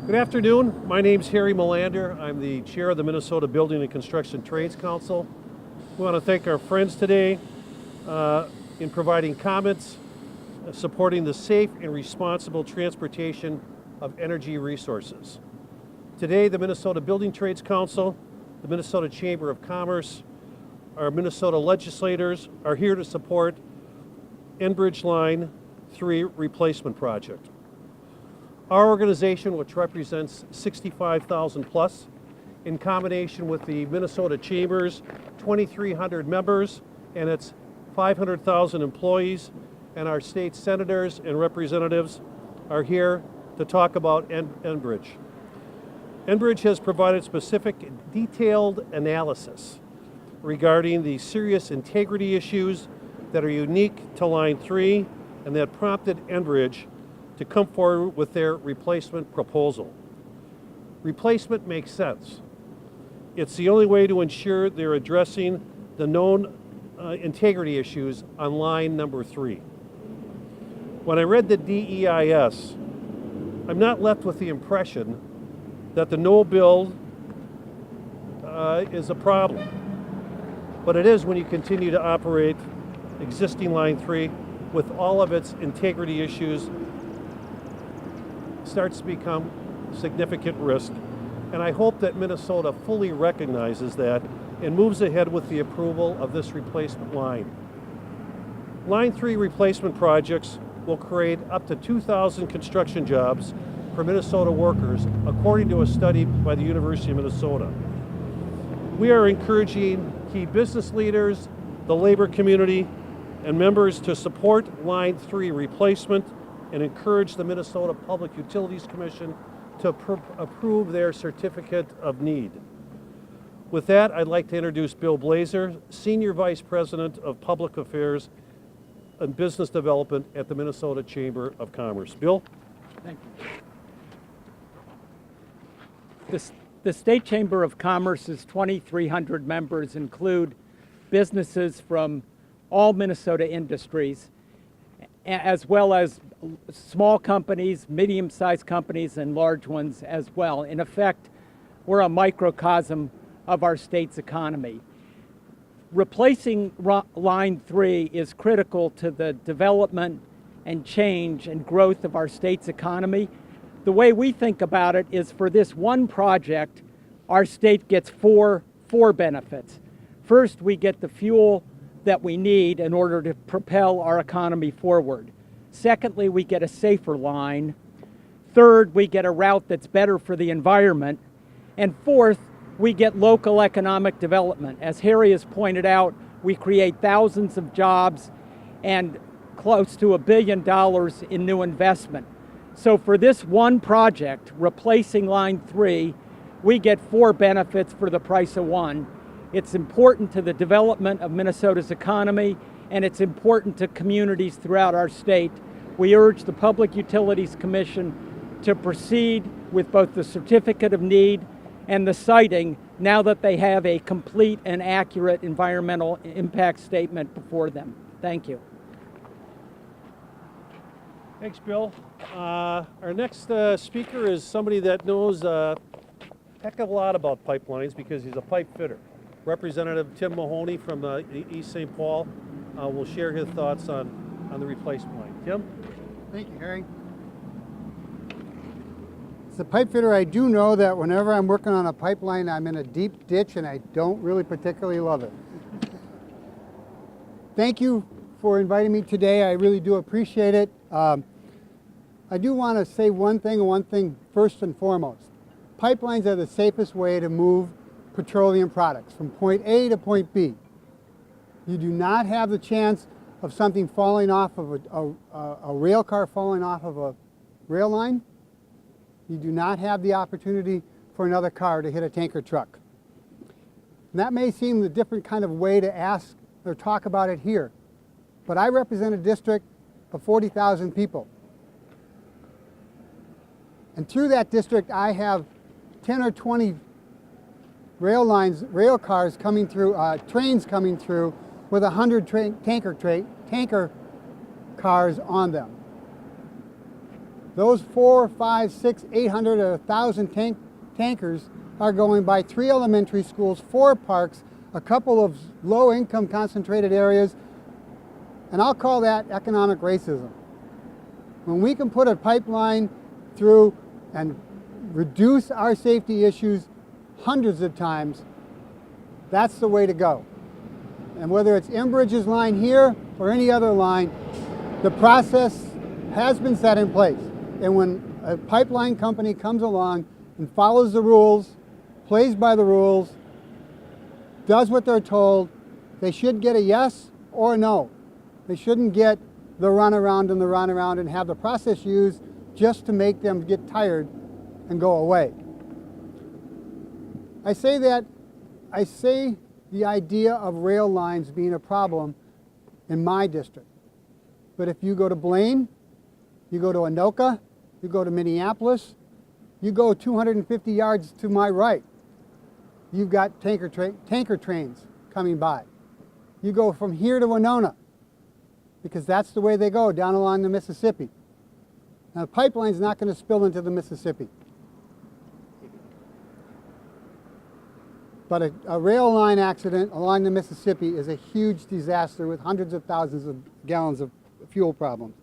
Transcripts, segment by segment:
Good afternoon. My name's Harry Melander. I'm the chair of the Minnesota Building and Construction Trades Council. We want to thank our friends today in providing comments, supporting the safe and responsible transportation of energy resources. Today, the Minnesota Building Trades Council, the Minnesota Chamber of Commerce, our Minnesota legislators are here to support Enbridge Line 3 replacement project. Our organization, which represents 65,000 plus, in combination with the Minnesota Chamber's 2,300 members and its 500,000 employees, and our state senators and representatives are here to talk about Enbridge. Enbridge has provided specific, detailed analysis regarding the serious integrity issues that are unique to Line 3 and that prompted Enbridge to come forward with their replacement proposal. Replacement makes sense. It's the only way to ensure they're addressing the known integrity issues on line number 3. When I read the DEIS, I'm not left with the impression that the no build is a problem. But it is when you continue to operate existing Line 3 with all of its integrity issues starts to become significant risk. And I hope that Minnesota fully recognizes that and moves ahead with the approval of this replacement line. Line 3 replacement projects will create up to 2,000 construction jobs for Minnesota workers, according to a study by the University of Minnesota. We are encouraging key business leaders, the labor community, and members to support Line 3 replacement and encourage the Minnesota Public Utilities Commission to approve their certificate of need. With that, I'd like to introduce Bill Blazer, Senior Vice President of Public Affairs and Business Development at the Minnesota Chamber of Commerce. Bill? Thank you. The State Chamber of Commerce's 2,300 members include businesses from all Minnesota industries, as well as small companies, medium-sized companies, and large ones as well. In effect, we're a microcosm of our state's economy. Replacing Line 3 is critical to the development and change and growth of our state's economy. The way we think about it is for this one project, our state gets four benefits. First, we get the fuel that we need in order to propel our economy forward. Secondly, we get a safer line. Third, we get a route that's better for the environment. And fourth, we get local economic development. As Harry has pointed out, we create thousands of jobs and close to $1 billion in new investment. So for this one project, replacing Line 3, we get 4 benefits for the price of one. It's important to the development of Minnesota's economy, and it's important to communities throughout our state. We urge the Public Utilities Commission to proceed with both the certificate of need and the siting now that they have a complete and accurate environmental impact statement before them. Thank you. Thanks, Bill. Our next speaker is somebody that knows a heck of a lot about pipelines because he's a pipe fitter. Representative Tim Mahoney from East St. Paul will share his thoughts on the replacement line. Tim? Thank you, Harry. As a pipe fitter, I do know that whenever I'm working on a pipeline, I'm in a deep ditch and I don't really particularly love it. Thank you for inviting me today. I really do appreciate it. I do want to say one thing first and foremost. Pipelines are the safest way to move petroleum products from point A to point B. You do not have the chance of something falling off of a rail car falling off of a rail line. You do not have the opportunity for another car to hit a tanker truck. And that may seem a different kind of way to ask or talk about it here, but I represent a district of 40,000 people. And through that district, I have 10 or 20 rail cars coming through, trains coming through with 100 tanker cars on them. Those 4, 5, 6, 800, or 1,000 tankers are going by 3 elementary schools, 4 parks, a couple of low-income concentrated areas, and I'll call that economic racism. When we can put a pipeline through and reduce our safety issues hundreds of times, that's the way to go. And whether it's Enbridge's line here or any other line, the process has been set in place. And when a pipeline company comes along and follows the rules, plays by the rules, does what they're told, they should get a yes or a no. They shouldn't get the runaround and have the process used just to make them get tired and go away. I say the idea of rail lines being a problem in my district. But if you go to Blaine, you go to Anoka, you go to Minneapolis, you go 250 yards to my right, you've got tanker trains coming by. You go from here to Winona, because that's the way they go, down along the Mississippi. Now, the pipeline's not going to spill into the Mississippi. But a rail line accident along the Mississippi is a huge disaster with hundreds of thousands of gallons of fuel problems.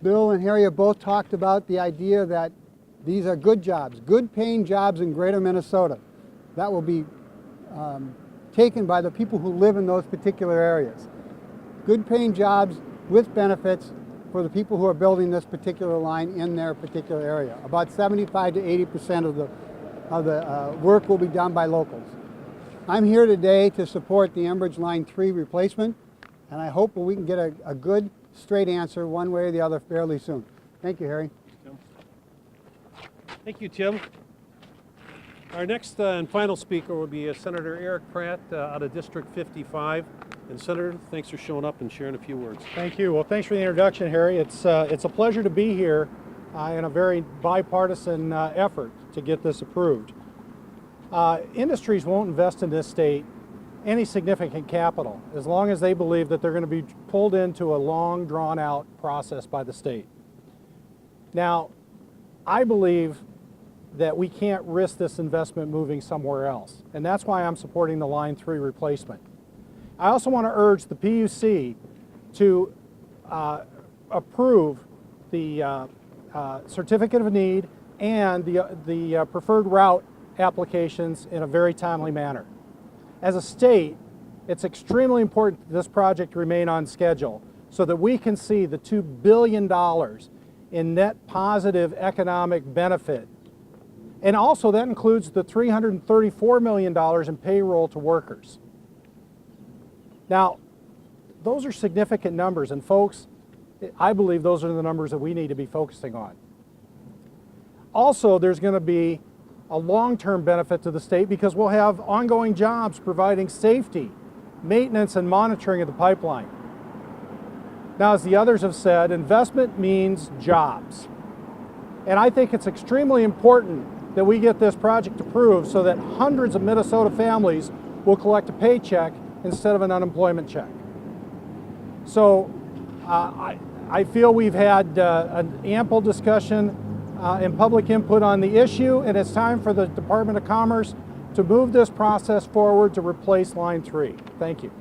Bill and Harry have both talked about the idea that these are good jobs, good paying jobs in greater Minnesota. That will be taken by the people who live in those particular areas. Good paying jobs with benefits for the people who are building this particular line in their particular area. About 75 to 80% of the work will be done by locals. I'm here today to support the Enbridge Line 3 replacement, and I hope we can get a good, straight answer one way or the other fairly soon. Thank you, Harry. Thank you, Tim. Our next and final speaker will be Senator Eric Pratt out of District 55. And Senator, thanks for showing up and sharing a few words. Thank you. Well, thanks for the introduction, Harry. It's a pleasure to be here in a very bipartisan effort to get this approved. Industries won't invest in this state any significant capital as long as they believe that they're going to be pulled into a long, drawn-out process by the state. Now, I believe that we can't risk this investment moving somewhere else, and that's why I'm supporting the Line 3 replacement. I also want to urge the PUC to approve the certificate of need and the preferred route applications in a very timely manner. As a state, it's extremely important that this project remain on schedule so that we can see the $2 billion in net positive economic benefit. And also that includes the $334 million in payroll to workers. Now, those are significant numbers, and folks, I believe those are the numbers that we need to be focusing on. Also, there's going to be a long-term benefit to the state because we'll have ongoing jobs providing safety, maintenance, and monitoring of the pipeline. Now, as the others have said, investment means jobs. And I think it's extremely important that we get this project approved so that hundreds of Minnesota families will collect a paycheck instead of an unemployment check. So I feel we've had an ample discussion and public input on the issue, and it's time for the Department of Commerce to move this process forward to replace Line 3. Thank you.